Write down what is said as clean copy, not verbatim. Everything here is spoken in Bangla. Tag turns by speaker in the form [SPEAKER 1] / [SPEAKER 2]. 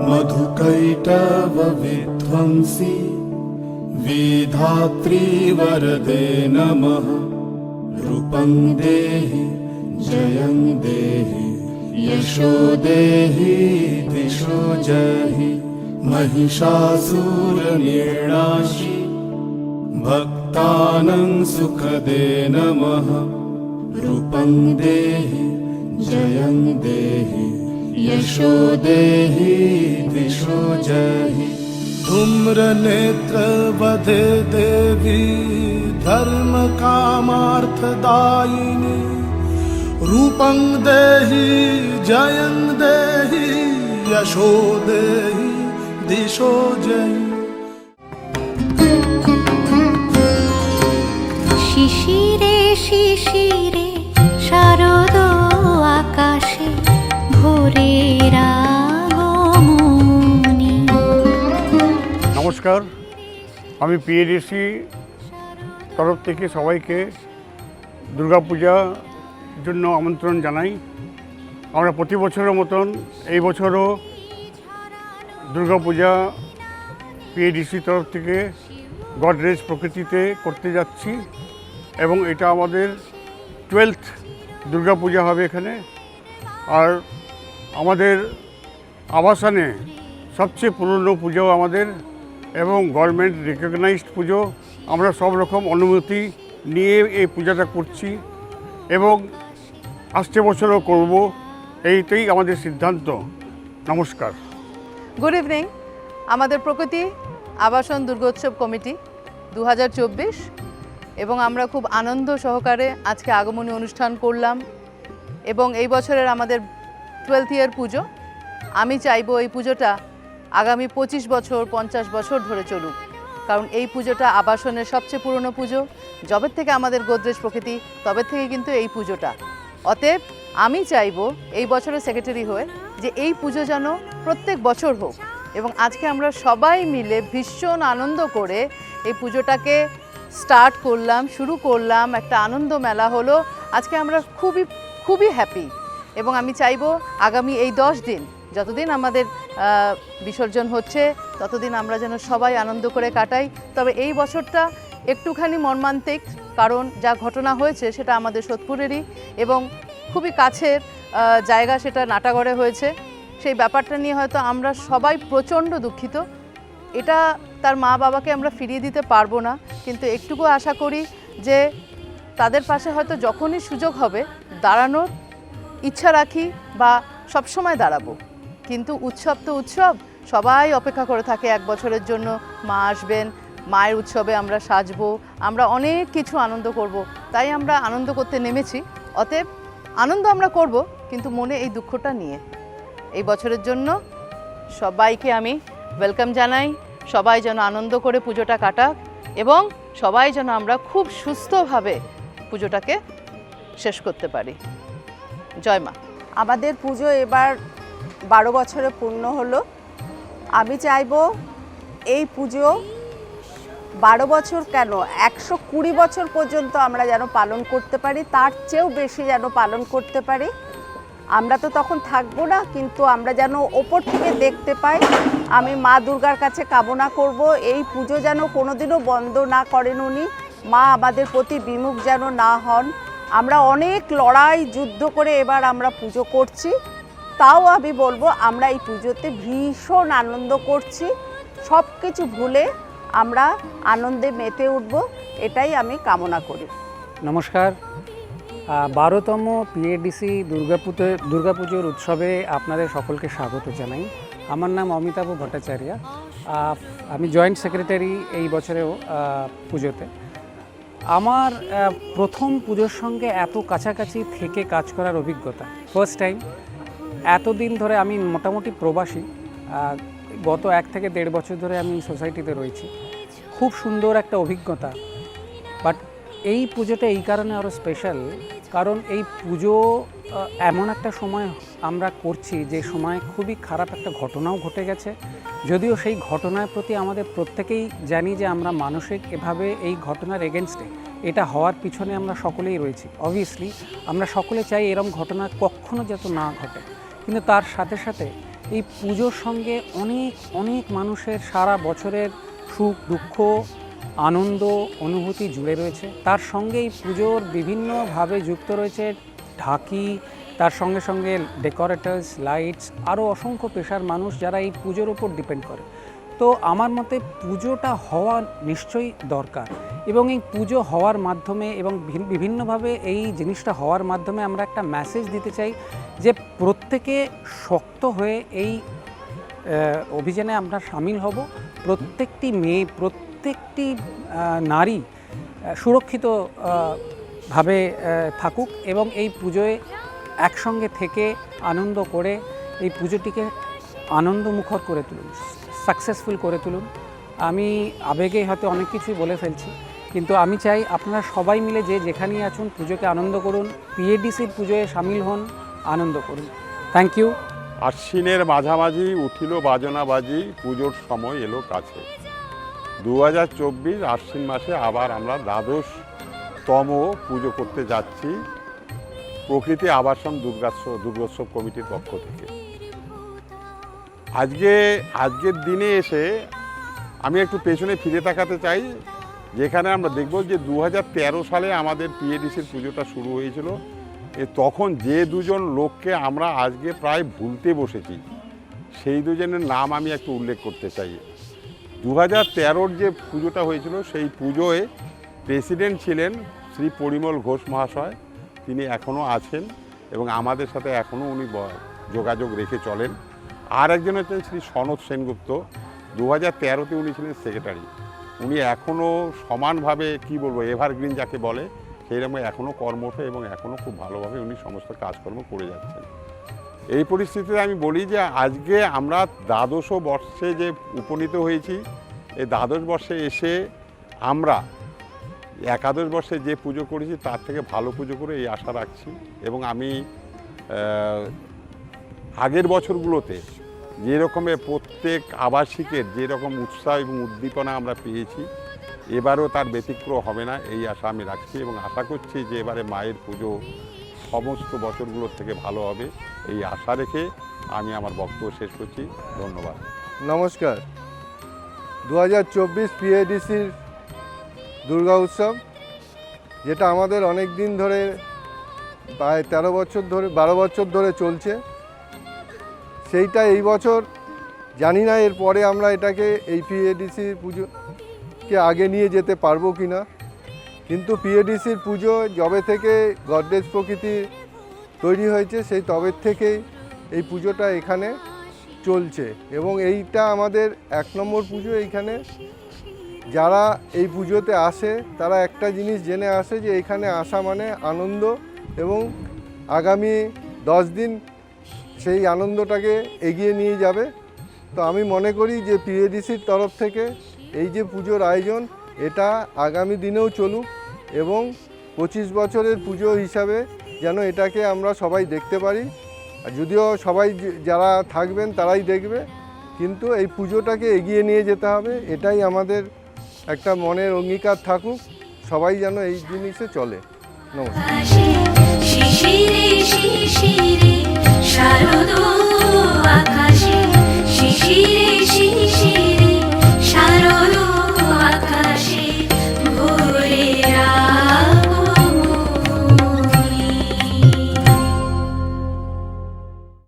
[SPEAKER 1] मधुकैटवविध्वंसी विधात्री वरदे नमः। रूपं देहि जयं देहि यशो देहि दिशो जहि। महिषासुरनिर्नाशी भक्तानां सुखदे नमः। रूपं देहि जयं देहि यशो देहि दिशो जहि। धूम्रनेत्रवधे देवी धर्मकामार्थदायिनी। रूपं देहि जयं देहि यशो देहि दिशो जहि।
[SPEAKER 2] শিশিরে শিশিরে শারদ আকাশে ভোরের আগমনী।
[SPEAKER 3] নমস্কার, আমি পিএডিসি তরফ থেকে সবাইকে দুর্গাপূজার জন্য আমন্ত্রণ জানাই। আমরা প্রতি বছরের মতন এই বছরও দুর্গাপূজা পিএডিসি তরফ থেকে গডরেজ প্রকৃতিতে করতে যাচ্ছি এবং এটা আমাদের 12th দুর্গাপূজা হবে এখানে। আর আমাদের আবাসনে সবচেয়ে পুরনো পুজো আমাদের এবং গভর্নমেন্ট রিকগনাইজড পুজো। আমরা সব রকম অনুমতি নিয়ে এই পূজাটা করছি এবং আসছে বছরও করব, এইটাই আমাদের সিদ্ধান্ত। নমস্কার।
[SPEAKER 4] Good evening. আমাদের প্রকৃতি আবাসন দুর্গোৎসব কমিটি 2024 এবং আমরা খুব আনন্দ সহকারে আজকে আগমনী অনুষ্ঠান করলাম এবং এই বছরের আমাদের 12th ইয়ার পুজো। আমি চাইবো এই পুজোটা আগামী 25 বছর 50 বছর ধরে চলুক, কারণ এই পুজোটা আবাসনের সবচেয়ে পুরনো পুজো। যবে থেকে আমাদের গোদরেজ প্রকৃতি তবে থেকে কিন্তু এই পুজোটা। অতএব আমি চাইবো এই বছরের সেক্রেটারি হয়ে যে এই পুজো যেন প্রত্যেক বছর হোক এবং আজকে আমরা সবাই মিলে ভীষণ আনন্দ করে এই পুজোটাকে স্টার্ট করলাম, শুরু করলাম। একটা আনন্দ মেলা হলো আজকে। আমরা খুবই হ্যাপি এবং আমি চাইবো আগামী এই 10 দিন যতদিন আমাদের বিসর্জন হচ্ছে ততদিন আমরা যেন সবাই আনন্দ করে কাটাই। তবে এই বছরটা একটুখানি মর্মান্তিক, কারণ যা ঘটনা হয়েছে সেটা আমাদের সোদপুরেরই এবং খুবই কাছের জায়গা, সেটা নাটাগড়ে হয়েছে। সেই ব্যাপারটা নিয়ে হয়তো আমরা সবাই প্রচণ্ড দুঃখিত। এটা তার মা বাবাকে আমরা ফিরিয়ে দিতে পারবো না, কিন্তু একটুকু আশা করি যে তাদের পাশে হয়তো যখনই সুযোগ হবে দাঁড়ানোর ইচ্ছা রাখি বা সবসময় দাঁড়াবো। কিন্তু উৎসব তো উৎসব, সবাই অপেক্ষা করে থাকে এক বছরের জন্য মা আসবেন, মায়ের উৎসবে আমরা সাজবো, আমরা অনেক কিছু আনন্দ করব। তাই আমরা আনন্দ করতে নেমেছি। অতএব আনন্দ আমরা করব, কিন্তু মনে এই দুঃখটা নিয়ে। এই বছরের জন্য সবাইকে আমি ওয়েলকাম জানাই। সবাই যেন আনন্দ করে পুজোটা কাটাক এবং সবাই যেন আমরা খুব সুস্থভাবে পুজোটাকে শেষ করতে পারি। জয় মা।
[SPEAKER 5] আমাদের পুজো এবার 12 বছরে পূর্ণ হলো। আমি চাইবো এই পুজো 12 বছর কেন 120 বছর পর্যন্ত আমরা যেন পালন করতে পারি, তার চেয়েও বেশি যেন পালন করতে পারি। আমরা তো তখন থাকবো না, কিন্তু আমরা যেন ওপর থেকে দেখতে পাই। আমি মা দুর্গার কাছে কামনা করব এই পুজো যেন কোনোদিনও বন্ধ না করেন উনি। মা আমাদের প্রতি বিমুখ যেন না হন। আমরা অনেক লড়াই যুদ্ধ করে এবার আমরা পুজো করছি, তাও আমি বলবো আমরা এই পুজোতে ভীষণ আনন্দ করছি। সব কিছু ভুলে আমরা আনন্দে মেতে উঠব, এটাই আমি কামনা করি।
[SPEAKER 6] নমস্কার। 12তম পিএডিসি দুর্গাপুজোর উৎসবে আপনাদের সকলকে স্বাগত জানাই। আমার নাম অমিতাভ ভট্টাচার্য। আমি জয়েন্ট সেক্রেটারি এই বছরেও পুজোতে। আমার প্রথম পুজোর সঙ্গে এত কাছাকাছি থেকে কাজ করার অভিজ্ঞতা ফার্স্ট টাইম। এতদিন ধরে আমি মোটামুটি প্রবাসী, গত 1 থেকে 1.5 বছর ধরে আমি সোসাইটিতে রয়েছি। খুব সুন্দর একটা অভিজ্ঞতা। বাট এই পুজোটা এই কারণে আরও স্পেশাল, কারণ এই পুজো এমন একটা সময় আমরা করছি যে সময় খুবই খারাপ একটা ঘটনাও ঘটে গেছে। যদিও সেই ঘটনার প্রতি আমাদের প্রত্যেকেই জানি যে আমরা মানসিক এভাবে এই ঘটনার এগেনস্টে, এটা হওয়ার পিছনে আমরা সকলেই রয়েছি। অবভিয়াসলি আমরা সকলে চাই এরকম ঘটনা কখনো যাতে না ঘটে, কিন্তু তার সাথে সাথে এই পুজোর সঙ্গে অনেক অনেক মানুষের সারা বছরের সুখ দুঃখ আনন্দ অনুভূতি জুড়ে রয়েছে। তার সঙ্গে এই পুজোর বিভিন্নভাবে যুক্ত রয়েছে ঢাকি, তার সঙ্গে সঙ্গে ডেকোরেটার্স, লাইটস, আরও অসংখ্য পেশার মানুষ যারা এই পুজোর উপর ডিপেন্ড করে। তো আমার মতে পুজোটা হওয়া নিশ্চয়ই দরকার, এবং এই পুজো হওয়ার মাধ্যমে এবং বিভিন্নভাবে এই জিনিসটা হওয়ার মাধ্যমে আমরা একটা মেসেজ দিতে চাই যে প্রত্যেকে শক্ত হয়ে এই অভিযানে আমরা সামিল হব। প্রত্যেকটি মেয়ে, প্রত্যেকটি নারী সুরক্ষিত ভাবে থাকুক এবং এই পুজোয় একসঙ্গে থেকে আনন্দ করে এই পুজোটিকে আনন্দমুখর করে তুলুন, সাকসেসফুল করে তুলুন। আমি আবেগে হয়তো অনেক কিছুই বলে ফেলছি, কিন্তু আমি চাই আপনারা সবাই মিলে যে যেখানেই আছেন পুজোকে আনন্দ করুন, পিএডিসির পুজোয় সামিল হন, আনন্দ করুন। Thank you.
[SPEAKER 7] আশ্বিনের মাঝামাঝি উঠিল বাজনা বাজি, পুজোর সময় এলো কাছে। 2024 আশ্বিন মাসে আবার আমরা দ্বাদশতম পুজো করতে যাচ্ছি প্রকৃতি আবাসন দুর্গোৎসব কমিটির পক্ষ থেকে। আজকের দিনে এসে আমি একটু পেছনে ফিরে তাকাতে চাই, যেখানে আমরা দেখব যে 2013 সালে আমাদের পিএডিসির পুজোটা শুরু হয়েছিল। তখন যে দুজন লোককে আমরা আজকে প্রায় ভুলতে বসেছি, সেই দুজনের নাম আমি একটু উল্লেখ করতে চাই। 2013 যে পুজোটা হয়েছিল সেই পুজোয় প্রেসিডেন্ট ছিলেন শ্রী পরিমল ঘোষ মহাশয়। তিনি এখনও আছেন এবং আমাদের সাথে এখনও উনি যোগাযোগ রেখে চলেন। আর একজন হচ্ছেন শ্রী সনৎ সেনগুপ্ত। 2013-তে উনি ছিলেন সেক্রেটারি। উনি এখনও সমানভাবে কি বলবো এভারগ্রিন যাকে বলে সেইরকম এখনও কর্মঠ এবং এখনও খুব ভালোভাবে উনি সমস্ত কাজকর্ম করে যাচ্ছেন। এই পরিস্থিতিতে আমি বলি যে আজকে আমরা দ্বাদশ বর্ষে যে উপনীত হয়েছি, এই দ্বাদশ বর্ষে এসে আমরা একাদশ বর্ষে যে পুজো করেছি তার থেকে ভালো পুজো করে এই আশা রাখছি। এবং আমি আগের বছরগুলোতে যেরকমের প্রত্যেক আবাসিকের যেরকম উৎসাহ এবং উদ্দীপনা আমরা পেয়েছি, এবারও তার ব্যতিক্রম হবে না এই আশা আমি রাখছি এবং আশা করছি যে এবারে মায়ের পুজো সমস্ত বছরগুলোর থেকে ভালো হবে এই আশা রেখে আমি আমার বক্তব্য শেষ করছি। ধন্যবাদ।
[SPEAKER 8] নমস্কার। 2024 পিএডিসির দুর্গা উৎসব, যেটা আমাদের অনেক দিন ধরে প্রায় 12 বছর ধরে চলছে, সেইটা এই বছর জানি না এরপরে আমরা এটাকে এই পিএডিসির পুজোকে আগে নিয়ে যেতে পারবো কি না, কিন্তু পিএডিসির পুজো যবে থেকে গডরেজ প্রকৃতি তৈরি হয়েছে সেই তবে থেকেই এই পুজোটা এখানে চলছে এবং এইটা আমাদের 1 নম্বর পুজো। এইখানে যারা এই পুজোতে আসে তারা একটা জিনিস জেনে আসে যে এখানে আসা মানে আনন্দ, এবং আগামী 10 দিন সেই আনন্দটাকে এগিয়ে নিয়ে যাবে। তো আমি মনে করি যে পিএডিসির তরফ থেকে এই যে পুজোর আয়োজন এটা আগামী দিনেও চলুক এবং 25 বছরের পুজো হিসাবে যেন এটাকে আমরা সবাই দেখতে পারি। আর যদিও সবাই যারা থাকবেন তারাই দেখবে, কিন্তু এই পুজোটাকে এগিয়ে নিয়ে যেতে হবে, এটাই আমাদের একটা মনের অঙ্গীকার থাকুক, সবাই যেন এই জিনিসে চলে। নমস্কার।
[SPEAKER 2] শিশিরে শিশিরে